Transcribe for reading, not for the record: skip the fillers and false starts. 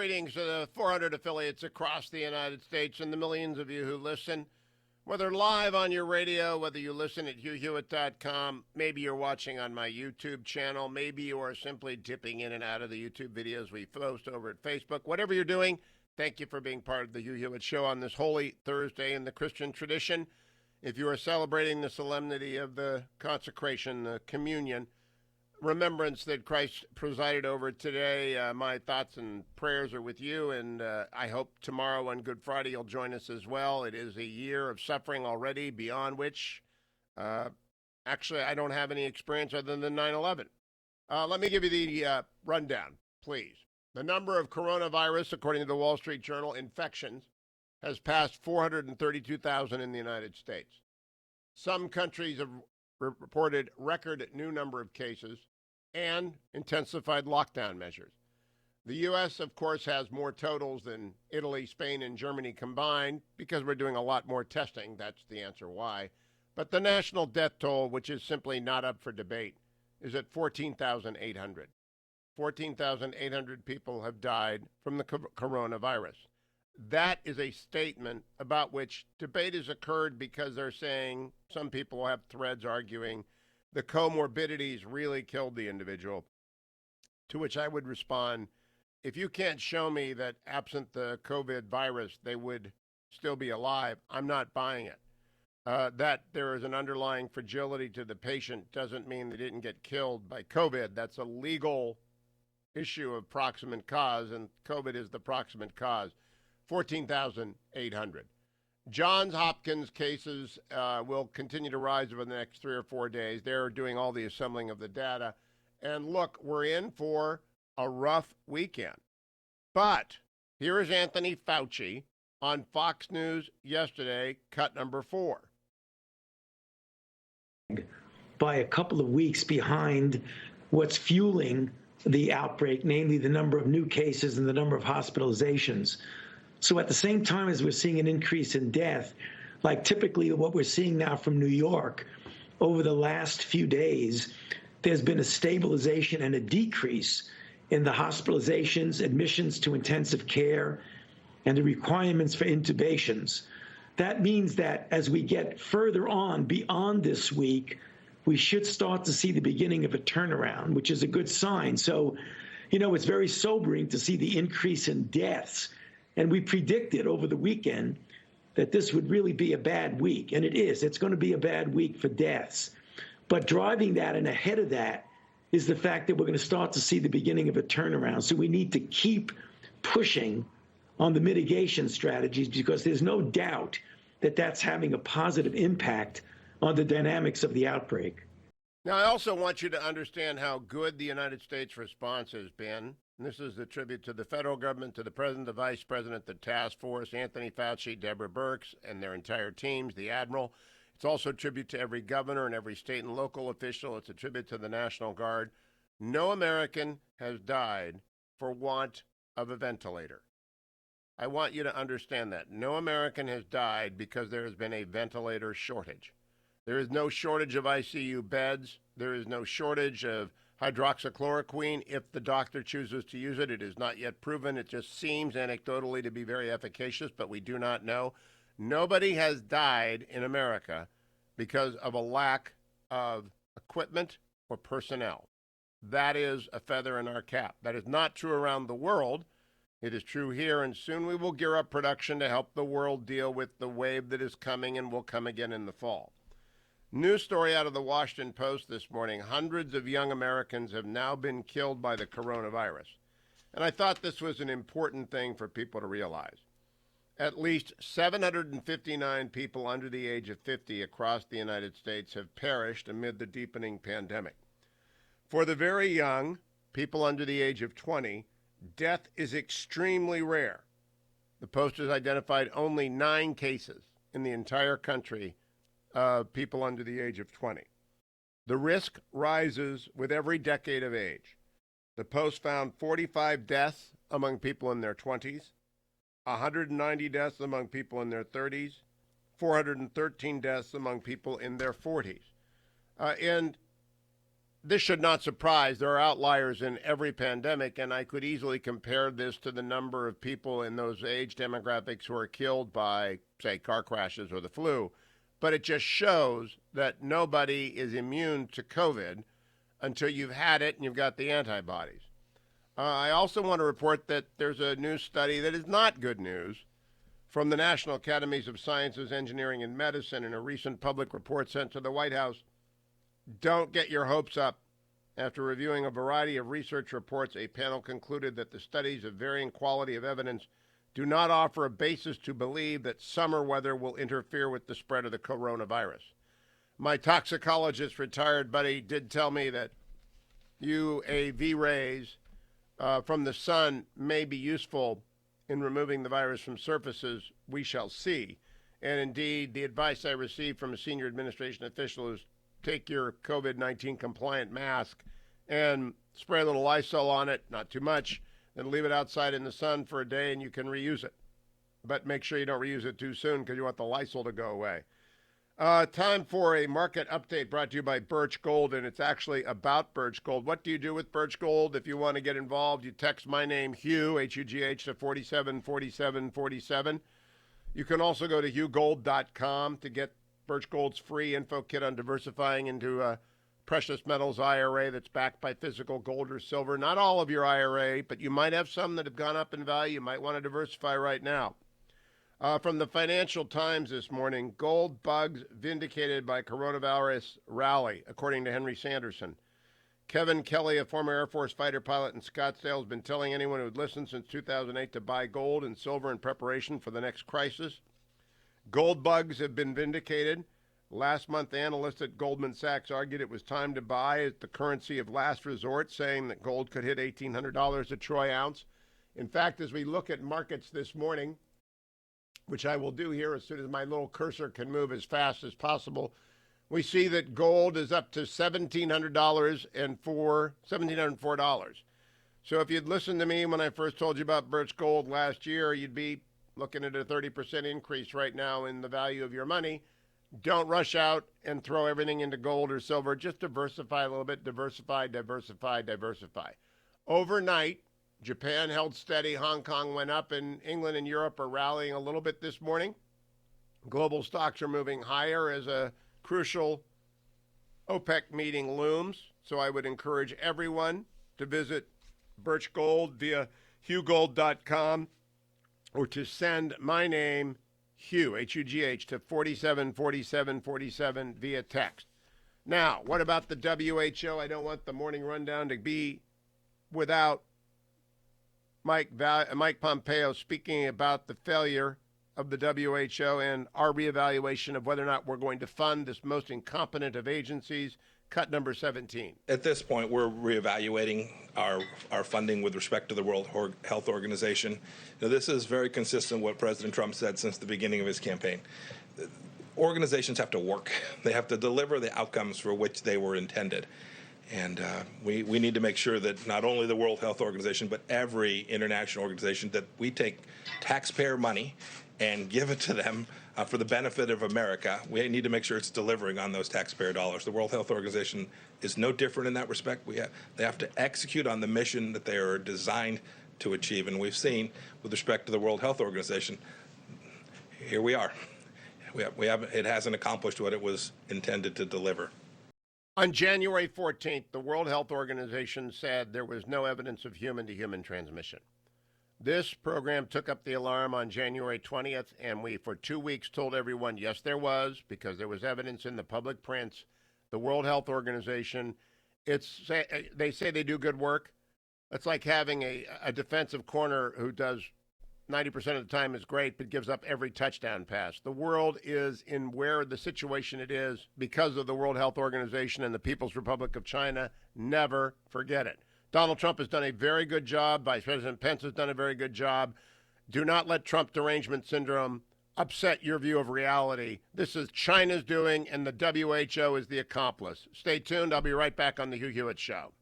Greetings to the 400 affiliates across the United States and the millions of you who listen, whether live on your radio, whether you listen at HughHewitt.com, maybe you're watching on my YouTube channel, maybe you are simply dipping in and out of the YouTube videos we post over at Facebook. Whatever you're doing, thank you for being part of the Hugh Hewitt Show on this Holy Thursday in the Christian tradition. If you are celebrating the solemnity of the consecration, the communion, remembrance that Christ presided over today, my thoughts and prayers are with you, and I hope tomorrow on Good Friday you'll join us as well. It is a year of suffering already, beyond which, actually, I don't have any experience other than 9/11. Let me give you the rundown, please. The number of coronavirus, according to the Wall Street Journal, infections has passed 432,000 in the United States. Some countries have reported record new number of cases and intensified lockdown measures. The U.S., of course, has more totals than Italy, Spain, and Germany combined because we're doing a lot more testing. That's the answer why. But the national death toll, which is simply not up for debate, is at 14,800. 14,800 people have died from the coronavirus. That is a statement about which debate has occurred because they're saying, some people have threads arguing, the comorbidities really killed the individual. To which I would respond, if you can't show me that absent the COVID virus, they would still be alive, I'm not buying it. That there is an underlying fragility to the patient doesn't mean they didn't get killed by COVID. That's a legal issue of proximate cause, and COVID is the proximate cause. 14,800. Johns Hopkins cases will continue to rise over the next 3 or 4 days. They're doing all the assembling of the data. And look, we're in for a rough weekend. But here is Anthony Fauci on Fox News yesterday, cut number 4. By a couple of weeks behind what's fueling the outbreak, namely the number of new cases and the number of hospitalizations. So at the same time as we're seeing an increase in death, like typically what we're seeing now from New York, over the last few days, there's been a stabilization and a decrease in the hospitalizations, admissions to intensive care, and the requirements for intubations. That means that as we get further on beyond this week, we should start to see the beginning of a turnaround, which is a good sign. So, it's very sobering to see the increase in deaths. And we predicted over the weekend that this would really be a bad week. And it is. It's going to be a bad week for deaths. But driving that and ahead of that is the fact that we're going to start to see the beginning of a turnaround. So we need to keep pushing on the mitigation strategies because there's no doubt that that's having a positive impact on the dynamics of the outbreak. Now, I also want you to understand how good the United States response has been. And this is a tribute to the federal government, to the president, the vice president, the task force, Anthony Fauci, Deborah Birx, and their entire teams, the admiral. It's also a tribute to every governor and every state and local official. It's a tribute to the National Guard. No American has died for want of a ventilator. I want you to understand that. No American has died because there has been a ventilator shortage. There is no shortage of ICU beds. There is no shortage of hydroxychloroquine if the doctor chooses to use it. It is not yet proven. It just seems anecdotally to be very efficacious, but we do not know. Nobody has died in America because of a lack of equipment or personnel. That is a feather in our cap. That is not true around the world. It is true here, and soon we will gear up production to help the world deal with the wave that is coming and will come again in the fall. News story out of the Washington Post this morning. Hundreds of young Americans have now been killed by the coronavirus. And I thought this was an important thing for people to realize. At least 759 people under the age of 50 across the United States have perished amid the deepening pandemic. For the very young, people under the age of 20, death is extremely rare. The Post has identified only 9 cases in the entire country of people under the age of 20. The risk rises with every decade of age. The Post found 45 deaths among people in their 20s, 190 deaths among people in their 30s, 413 deaths among people in their 40s. And this should not surprise. There are outliers in every pandemic, and I could easily compare this to the number of people in those age demographics who are killed by, say, car crashes or the flu. But it just shows that nobody is immune to COVID until you've had it and you've got the antibodies. I also want to report that there's a new study that is not good news from the National Academies of Sciences, Engineering, and Medicine in a recent public report sent to the White House. Don't get your hopes up. After reviewing a variety of research reports, a panel concluded that the studies of varying quality of evidence do not offer a basis to believe that summer weather will interfere with the spread of the coronavirus. My toxicologist retired buddy did tell me that UAV rays from the sun may be useful in removing the virus from surfaces. We shall see. And indeed, the advice I received from a senior administration official is take your COVID-19 compliant mask and spray a little Lysol on it, not too much, then leave it outside in the sun for a day and you can reuse it. But make sure you don't reuse it too soon because you want the Lysol to go away. Time for a market update brought to you by Birch Gold, and it's actually about Birch Gold. What do you do with Birch Gold? If you want to get involved, you text my name, Hugh, H-U-G-H, to 474747. You can also go to hughgold.com to get Birch Gold's free info kit on diversifying into a precious metals IRA that's backed by physical gold or silver. Not all of your IRA, but you might have some that have gone up in value. You might want to diversify right now. From the Financial Times this morning, gold bugs vindicated by coronavirus rally, according to Henry Sanderson. Kevin Kelly, a former Air Force fighter pilot in Scottsdale, has been telling anyone who would listen since 2008 to buy gold and silver in preparation for the next crisis. Gold bugs have been vindicated. Last month, analysts at Goldman Sachs argued it was time to buy as the currency of last resort, saying that gold could hit $1,800 a troy ounce. In fact, as we look at markets this morning, which I will do here as soon as my little cursor can move as fast as possible, we see that gold is up to $1,704. So if you'd listened to me when I first told you about Birch Gold last year, you'd be looking at a 30% increase right now in the value of your money. Don't rush out and throw everything into gold or silver. Just diversify a little bit. Diversify. Overnight, Japan held steady. Hong Kong went up, and England and Europe are rallying a little bit this morning. Global stocks are moving higher as a crucial OPEC meeting looms. So I would encourage everyone to visit Birch Gold via hughgold.com or to send my name, Hugh, H-U-G-H, to 474747 via text. Now, what about the WHO? I don't want the morning rundown to be without Mike Pompeo speaking about the failure of the WHO and our reevaluation of whether or not we're going to fund this most incompetent of agencies, cut number 17. At this point, we're reevaluating our funding with respect to the World Health Organization. Now, this is very consistent with what President Trump said since the beginning of his campaign. Organizations have to work. They have to deliver the outcomes for which they were intended. And we need to make sure that not only the World Health Organization, but every international organization, that we take taxpayer money and give it to them for the benefit of America. We need to make sure it's delivering on those taxpayer dollars. The World Health Organization is no different in that respect. They have to execute on the mission that they are designed to achieve. And we've seen, with respect to the World Health Organization, here we are. It hasn't accomplished what it was intended to deliver. On January 14th, the World Health Organization said there was no evidence of human-to-human transmission. This program took up the alarm on January 20th, and we, for 2 weeks, told everyone, yes, there was, because there was evidence in the public prints. The World Health Organization, they say they do good work. It's like having a defensive corner who does 90% of the time is great, but gives up every touchdown pass. The world is in where the situation it is because of the World Health Organization and the People's Republic of China. Never forget it. Donald Trump has done a very good job. Vice President Pence has done a very good job. Do not let Trump derangement syndrome upset your view of reality. This is China's doing, and the WHO is the accomplice. Stay tuned. I'll be right back on the Hugh Hewitt Show.